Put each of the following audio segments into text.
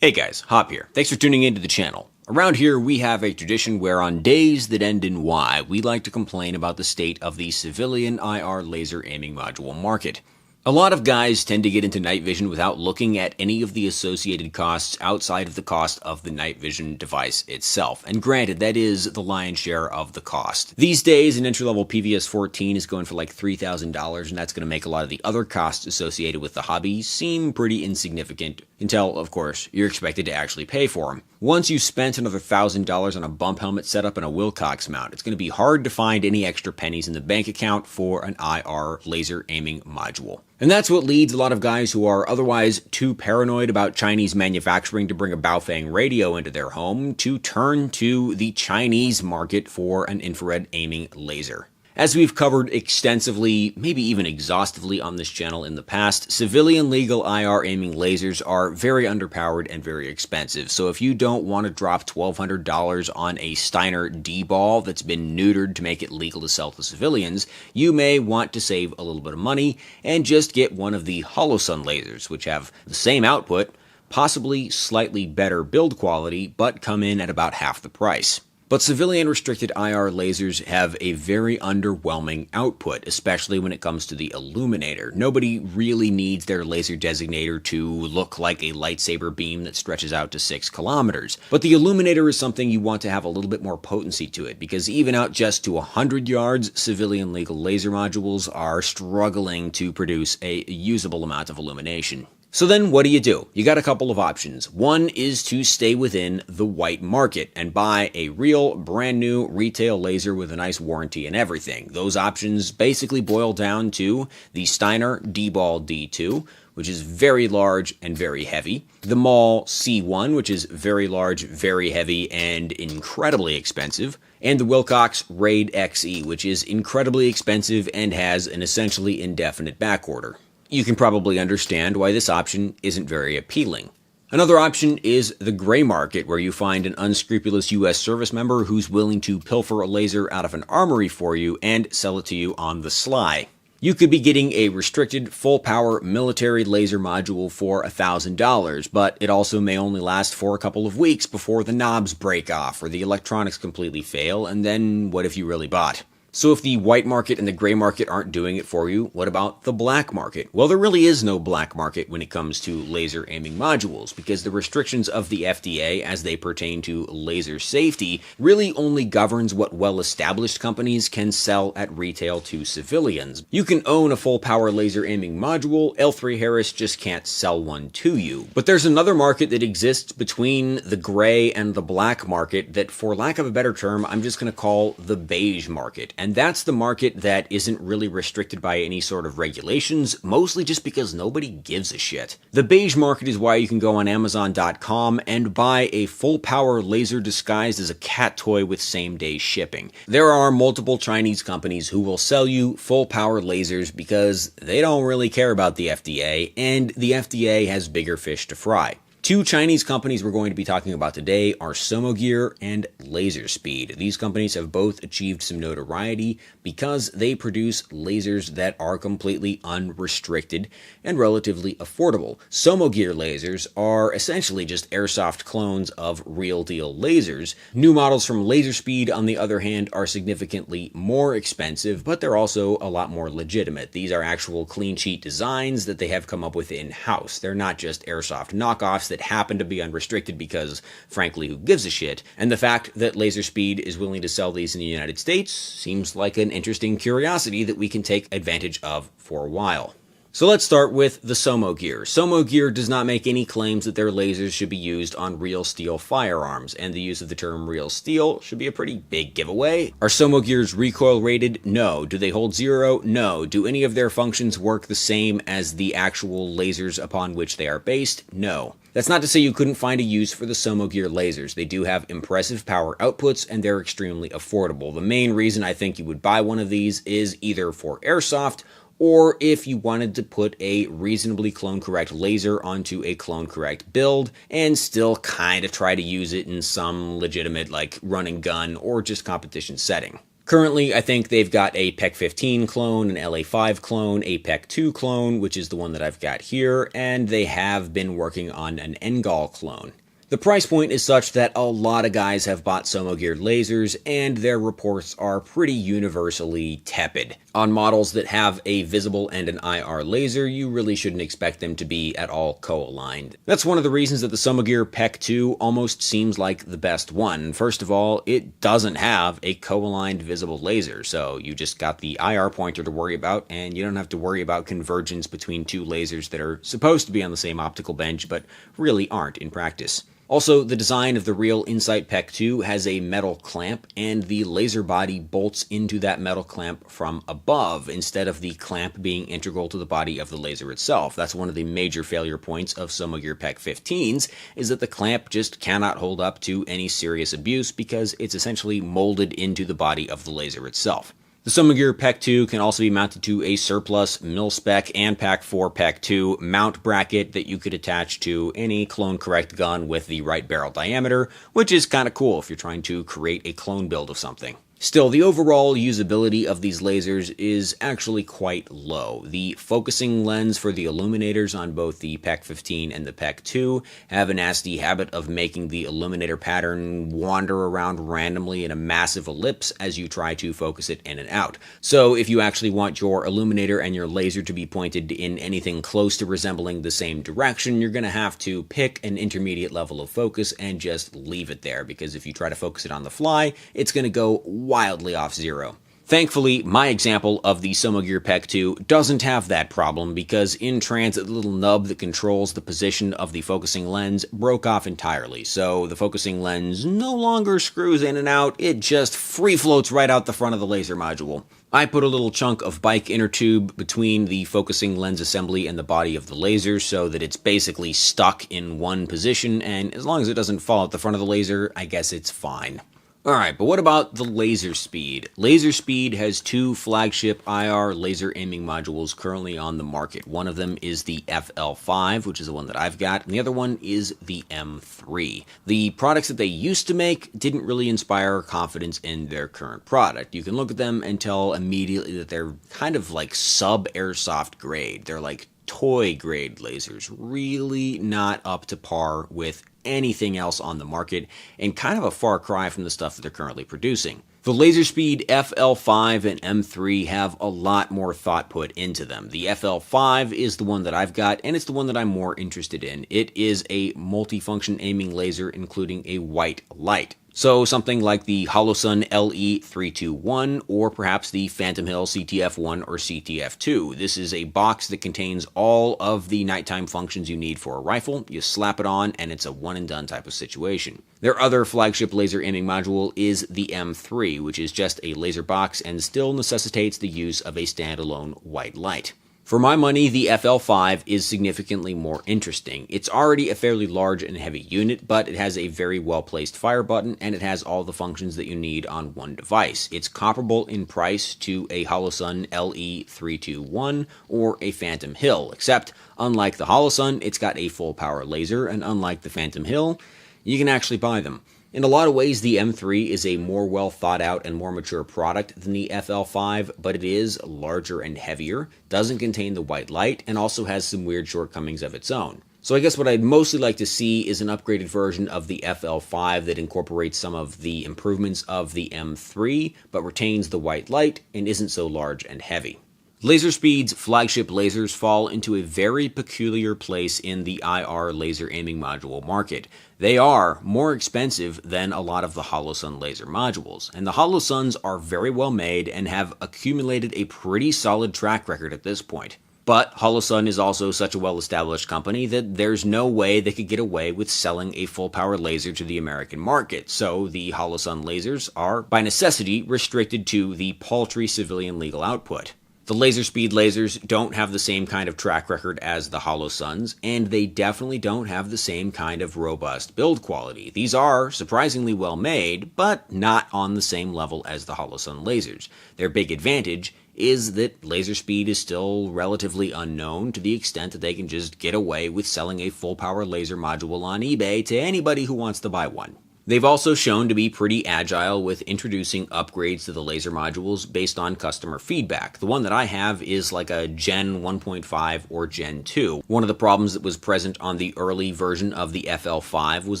Hey guys, Hop here. Thanks for tuning into the channel. Around here, we have a tradition where on days that end in Y, we like to complain about the state of the civilian IR laser aiming module market. A lot of guys tend to get into night vision without looking at any of the associated costs outside of the cost of the night vision device itself. And granted, that is the lion's share of the cost. These days, an entry-level PVS-14 is going for like $3,000, and that's going to make a lot of the other costs associated with the hobby seem pretty insignificant until, of course, you're expected to actually pay for them. Once you've spent another $1,000 on a bump helmet setup and a Wilcox mount, it's going to be hard to find any extra pennies in the bank account for an IR laser aiming module. And that's what leads a lot of guys who are otherwise too paranoid about Chinese manufacturing to bring a Baofeng radio into their home to turn to the Chinese market for an infrared aiming laser. As we've covered extensively, maybe even exhaustively on this channel in the past, civilian legal IR aiming lasers are very underpowered and very expensive. So if you don't want to drop $1,200 on a Steiner D-ball that's been neutered to make it legal to sell to civilians, you may want to save a little bit of money and just get one of the Holosun lasers, which have the same output, possibly slightly better build quality, but come in at about half the price. But civilian restricted IR lasers have a very underwhelming output, especially when it comes to the illuminator. Nobody really needs their laser designator to look like a lightsaber beam that stretches out to 6 kilometers. But the illuminator is something you want to have a little bit more potency to it, because even out just to 100 yards, civilian legal laser modules are struggling to produce a usable amount of illumination. So then what do? You got a couple of options. One is to stay within the white market and buy a real brand new retail laser with a nice warranty and everything. Those options basically boil down to the Steiner D-Ball D2, which is very large and very heavy, the Maul C1, which is very large, very heavy, and incredibly expensive, and the Wilcox Raid XE, which is incredibly expensive and has an essentially indefinite backorder. You can probably understand why this option isn't very appealing. Another option is the gray market, where you find an unscrupulous US service member who's willing to pilfer a laser out of an armory for you and sell it to you on the sly. You could be getting a restricted full-power military laser module for $1,000, but it also may only last for a couple of weeks before the knobs break off or the electronics completely fail, and then what if you really bought? So if the white market and the gray market aren't doing it for you, what about the black market? Well, there really is no black market when it comes to laser aiming modules, because the restrictions of the FDA as they pertain to laser safety really only governs what well-established companies can sell at retail to civilians. You can own a full-power laser aiming module, L3 Harris just can't sell one to you. But there's another market that exists between the gray and the black market that, for lack of a better term, I'm just going to call the beige market. And that's the market that isn't really restricted by any sort of regulations, mostly just because nobody gives a shit. The beige market is why you can go on Amazon.com and buy a full-power laser disguised as a cat toy with same-day shipping. There are multiple Chinese companies who will sell you full-power lasers because they don't really care about the FDA, and the FDA has bigger fish to fry. Two Chinese companies we're going to be talking about today are Somogear and Laserspeed. These companies have both achieved some notoriety because they produce lasers that are completely unrestricted and relatively affordable. Somogear lasers are essentially just airsoft clones of real-deal lasers. New models from Laserspeed, on the other hand, are significantly more expensive, but they're also a lot more legitimate. These are actual clean sheet designs that they have come up with in-house. They're not just airsoft knockoffs that happen to be unrestricted because, frankly, who gives a shit? And the fact that Laserspeed is willing to sell these in the United States seems like an interesting curiosity that we can take advantage of for a while. So let's start with the Somogear. Somogear does not make any claims that their lasers should be used on real steel firearms, and the use of the term real steel should be a pretty big giveaway. Are Somogears recoil rated? No. Do they hold zero? No. Do any of their functions work the same as the actual lasers upon which they are based? No. That's not to say you couldn't find a use for the Somogear lasers. They do have impressive power outputs, and they're extremely affordable. The main reason I think you would buy one of these is either for airsoft, or if you wanted to put a reasonably clone-correct laser onto a clone-correct build and still kind of try to use it in some legitimate, like, run and gun or just competition setting. Currently, I think they've got a PEC 15 clone, an LA5 clone, a PEC 2 clone, which is the one that I've got here, and they have been working on an NGOL clone. The price point is such that a lot of guys have bought Somogear lasers, and their reports are pretty universally tepid. On models that have a visible and an IR laser, you really shouldn't expect them to be at all co-aligned. That's one of the reasons that the Somogear PEC 2 almost seems like the best one. First of all, it doesn't have a co-aligned visible laser, so you just got the IR pointer to worry about, and you don't have to worry about convergence between two lasers that are supposed to be on the same optical bench, but really aren't in practice. Also, the design of the real Insight PEC 2 has a metal clamp, and the laser body bolts into that metal clamp from above, instead of the clamp being integral to the body of the laser itself. That's one of the major failure points of Somogear PEC 15s, is that the clamp just cannot hold up to any serious abuse because it's essentially molded into the body of the laser itself. The Somogear PEC 2 can also be mounted to a surplus mil-spec and PAC 4 PEC 2 mount bracket that you could attach to any clone correct gun with the right barrel diameter, which is kind of cool if you're trying to create a clone build of something. Still, the overall usability of these lasers is actually quite low. The focusing lens for the illuminators on both the PEC 15 and the PEC 2 have a nasty habit of making the illuminator pattern wander around randomly in a massive ellipse as you try to focus it in and out. So if you actually want your illuminator and your laser to be pointed in anything close to resembling the same direction, you're going to have to pick an intermediate level of focus and just leave it there, because if you try to focus it on the fly, it's going to go wildly off zero. Thankfully, my example of the Somogear PEC 2 doesn't have that problem, because in transit the little nub that controls the position of the focusing lens broke off entirely, so the focusing lens no longer screws in and out, it just free floats right out the front of the laser module. I put a little chunk of bike inner tube between the focusing lens assembly and the body of the laser so that it's basically stuck in one position, and as long as it doesn't fall out the front of the laser, I guess it's fine. Alright, but what about the Laserspeed? Laserspeed has two flagship IR laser aiming modules currently on the market. One of them is the FL5, which is the one that I've got, and the other one is the M3. The products that they used to make didn't really inspire confidence in their current product. You can look at them and tell immediately that they're kind of like sub-airsoft grade. They're like toy grade lasers, really not up to par with anything else on the market, and kind of a far cry from the stuff that they're currently producing. The Laserspeed FL5 and M3 have a lot more thought put into them. The FL5 is the one that I've got, and it's the one that I'm more interested in. It is a multifunction aiming laser including a white light. So something like the Holosun LE321, or perhaps the Phantom Hill CTF1 or CTF2. This is a box that contains all of the nighttime functions you need for a rifle. You slap it on, and it's a one-and-done type of situation. Their other flagship laser aiming module is the M3, which is just a laser box and still necessitates the use of a standalone white light. For my money, the FL5 is significantly more interesting. It's already a fairly large and heavy unit, but it has a very well-placed fire button, and it has all the functions that you need on one device. It's comparable in price to a Holosun LE321 or a Phantom Hill, except unlike the Holosun, it's got a full power laser, and unlike the Phantom Hill, you can actually buy them. In a lot of ways, the M3 is a more well thought out and more mature product than the FL5, but it is larger and heavier, doesn't contain the white light, and also has some weird shortcomings of its own. So I guess what I'd mostly like to see is an upgraded version of the FL5 that incorporates some of the improvements of the M3, but retains the white light and isn't so large and heavy. Laserspeed's flagship lasers fall into a very peculiar place in the IR laser aiming module market. They are more expensive than a lot of the Holosun laser modules, and the Holosuns are very well made and have accumulated a pretty solid track record at this point. But Holosun is also such a well-established company that there's no way they could get away with selling a full-power laser to the American market, so the Holosun lasers are, by necessity, restricted to the paltry civilian legal output. The Laserspeed lasers don't have the same kind of track record as the Holosuns, and they definitely don't have the same kind of robust build quality. These are surprisingly well made, but not on the same level as the Holosun lasers. Their big advantage is that Laserspeed is still relatively unknown to the extent that they can just get away with selling a full power laser module on eBay to anybody who wants to buy one. They've also shown to be pretty agile with introducing upgrades to the laser modules based on customer feedback. The one that I have is like a Gen 1.5 or Gen 2. One of the problems that was present on the early version of the FL5 was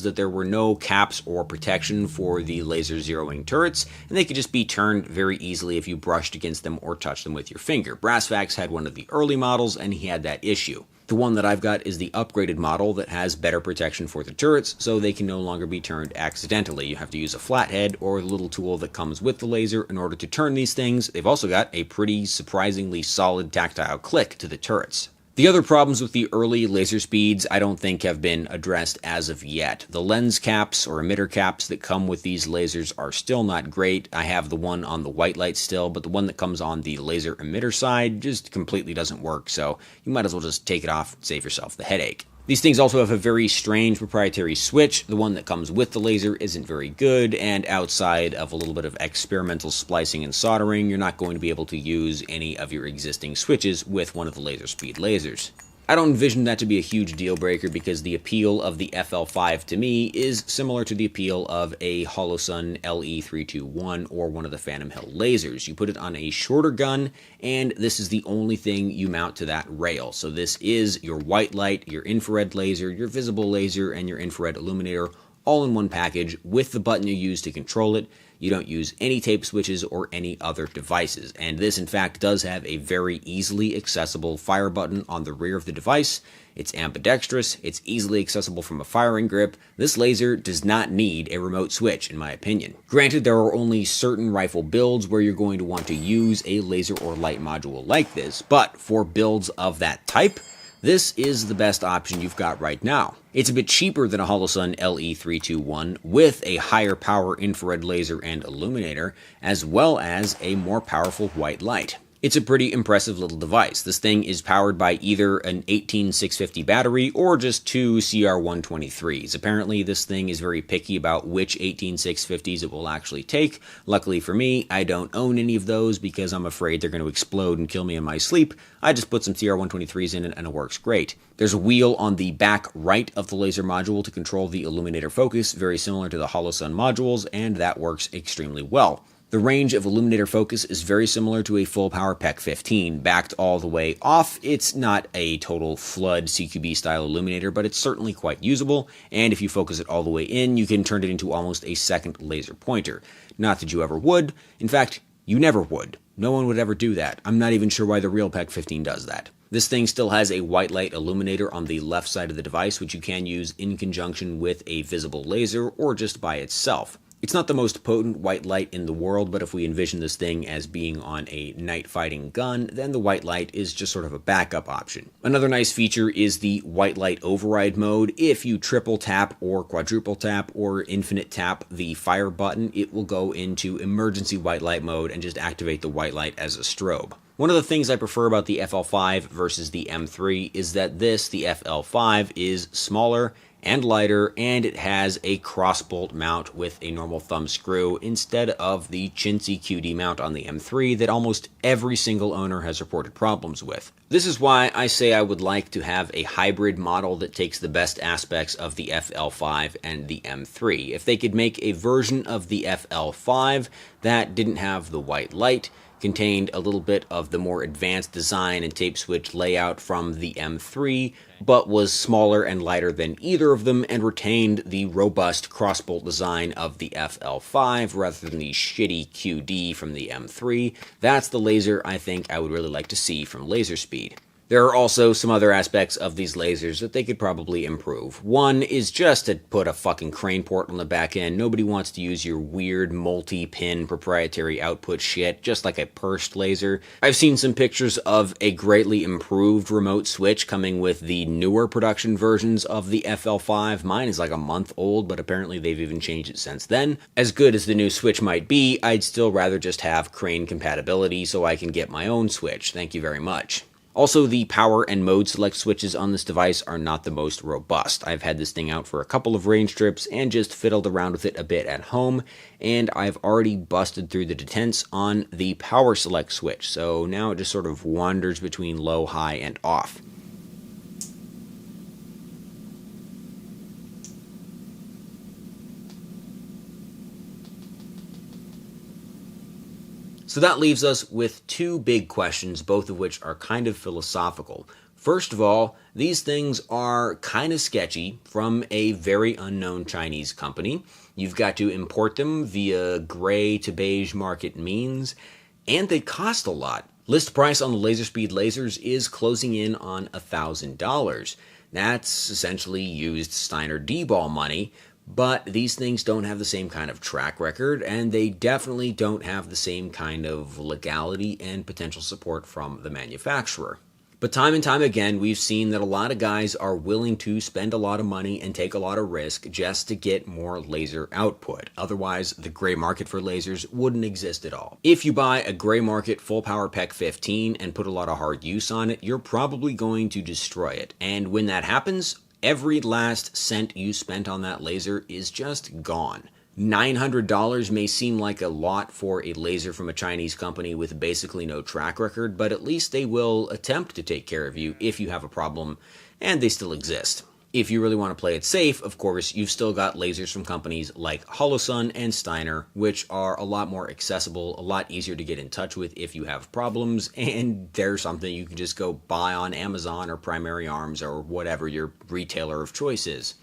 that there were no caps or protection for the laser zeroing turrets, and they could just be turned very easily if you brushed against them or touched them with your finger. Brassfax had one of the early models, and he had that issue. The one that I've got is the upgraded model that has better protection for the turrets, so they can no longer be turned accidentally. You have to use a flathead or the little tool that comes with the laser in order to turn these things. They've also got a pretty surprisingly solid tactile click to the turrets. The other problems with the early Laserspeeds I don't think have been addressed as of yet. The lens caps or emitter caps that come with these lasers are still not great. I have the one on the white light still, but the one that comes on the laser emitter side just completely doesn't work, so you might as well just take it off and save yourself the headache. These things also have a very strange proprietary switch. The one that comes with the laser isn't very good, and outside of a little bit of experimental splicing and soldering, you're not going to be able to use any of your existing switches with one of the Laserspeed lasers. I don't envision that to be a huge deal breaker because the appeal of the FL5 to me is similar to the appeal of a Holosun LE321 or one of the Phantom Hill lasers. You put it on a shorter gun, and this is the only thing you mount to that rail. So this is your white light, your infrared laser, your visible laser, and your infrared illuminator all in one package with the button you use to control it. You don't use any tape switches or any other devices. And this, in fact, does have a very easily accessible fire button on the rear of the device. It's ambidextrous, it's easily accessible from a firing grip. This laser does not need a remote switch, in my opinion. Granted, there are only certain rifle builds where you're going to want to use a laser or light module like this, but for builds of that type, this is the best option you've got right now. It's a bit cheaper than a Holosun LE321 with a higher power infrared laser and illuminator, as well as a more powerful white light. It's a pretty impressive little device. This thing is powered by either an 18650 battery or just two CR123s. Apparently, this thing is very picky about which 18650s it will actually take. Luckily for me, I don't own any of those because I'm afraid they're going to explode and kill me in my sleep. I just put some CR123s in it and it works great. There's a wheel on the back right of the laser module to control the illuminator focus, very similar to the Holosun modules, and that works extremely well. The range of illuminator focus is very similar to a full power PEC 15. Backed all the way off, it's not a total flood CQB style illuminator, but it's certainly quite usable, and if you focus it all the way in, you can turn it into almost a second laser pointer. Not that you ever would. In fact, you never would. No one would ever do that. I'm not even sure why the real PEC 15 does that. This thing still has a white light illuminator on the left side of the device, which you can use in conjunction with a visible laser or just by itself. It's not the most potent white light in the world, but if we envision this thing as being on a night fighting gun, then the white light is just sort of a backup option. Another nice feature is the white light override mode. If you triple tap or quadruple tap or infinite tap the fire button, it will go into emergency white light mode and just activate the white light as a strobe. One of the things I prefer about the FL5 versus the M3 is that the FL5, is smaller and lighter, and it has a crossbolt mount with a normal thumb screw instead of the chintzy QD mount on the M3 that almost every single owner has reported problems with. This is why I say I would like to have a hybrid model that takes the best aspects of the FL5 and the M3. If they could make a version of the FL5 that didn't have the white light, contained a little bit of the more advanced design and tape switch layout from the M3, but was smaller and lighter than either of them and retained the robust crossbolt design of the FL5 rather than the shitty QD from the M3. That's the laser I think I would really like to see from Laserspeed. There are also some other aspects of these lasers that they could probably improve. One is just to put a fucking crane port on the back end. Nobody wants to use your weird multi-pin proprietary output shit, just like a pursed laser. I've seen some pictures of a greatly improved remote switch coming with the newer production versions of the FL5. Mine is like a month old, but apparently they've even changed it since then. As good as the new switch might be, I'd still rather just have crane compatibility so I can get my own switch. Thank you very much. Also, the power and mode select switches on this device are not the most robust. I've had this thing out for a couple of range trips and just fiddled around with it a bit at home, and I've already busted through the detents on the power select switch, so now it just sort of wanders between low, high, and off. So that leaves us with two big questions, both of which are kind of philosophical. First of all, these things are kind of sketchy from a very unknown Chinese company. You've got to import them via gray to beige market means, and they cost a lot. List price on the Laserspeed lasers is closing in on $1,000. That's essentially used Steiner D-ball money, but these things don't have the same kind of track record, and they definitely don't have the same kind of legality and potential support from the manufacturer. But time and time again, we've seen that a lot of guys are willing to spend a lot of money and take a lot of risk just to get more laser output. Otherwise, the gray market for lasers wouldn't exist at all. If you buy a gray market full power PEC 15 and put a lot of hard use on it, you're probably going to destroy it. And when that happens, every last cent you spent on that laser is just gone. $900 may seem like a lot for a laser from a Chinese company with basically no track record, but at least they will attempt to take care of you if you have a problem, and they still exist. If you really want to play it safe, of course, you've still got lasers from companies like Holosun and Steiner, which are a lot more accessible, a lot easier to get in touch with if you have problems, and they're something you can just go buy on Amazon or Primary Arms or whatever your retailer of choice is.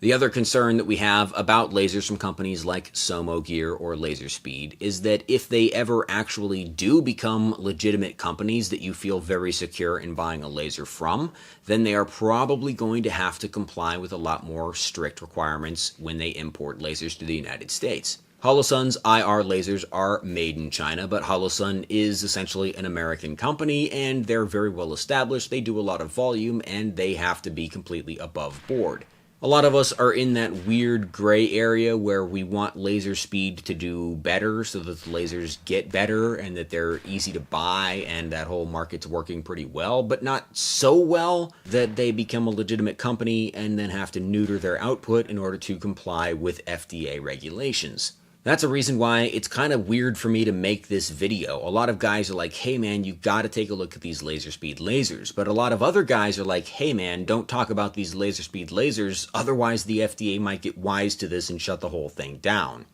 The other concern that we have about lasers from companies like Somogear or Laserspeed is that if they ever actually do become legitimate companies that you feel very secure in buying a laser from, then they are probably going to have to comply with a lot more strict requirements when they import lasers to the United States. Holosun's IR lasers are made in China, but Holosun is essentially an American company, and they're very well established. They do a lot of volume, and they have to be completely above board. A lot of us are in that weird gray area where we want Laserspeed to do better so that the lasers get better and that they're easy to buy and that whole market's working pretty well, but not so well that they become a legitimate company and then have to neuter their output in order to comply with FDA regulations. That's a reason why it's kind of weird for me to make this video. A lot of guys are like, hey man, you gotta take a look at these Laserspeed lasers. But a lot of other guys are like, hey man, don't talk about these Laserspeed lasers, otherwise the FDA might get wise to this and shut the whole thing down.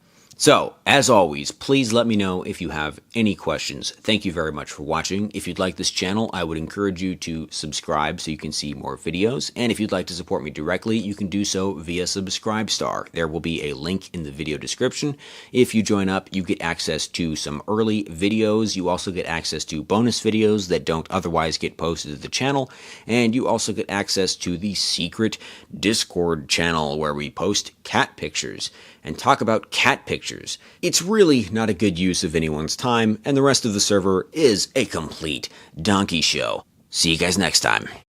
So, as always, please let me know if you have any questions. Thank you very much for watching. If you'd like this channel, I would encourage you to subscribe so you can see more videos. And if you'd like to support me directly, you can do so via Subscribestar. There will be a link in the video description. If you join up, you get access to some early videos. You also get access to bonus videos that don't otherwise get posted to the channel. And you also get access to the secret Discord channel where we post cat pictures and talk about cat pictures. It's really not a good use of anyone's time, and the rest of the server is a complete donkey show. See you guys next time.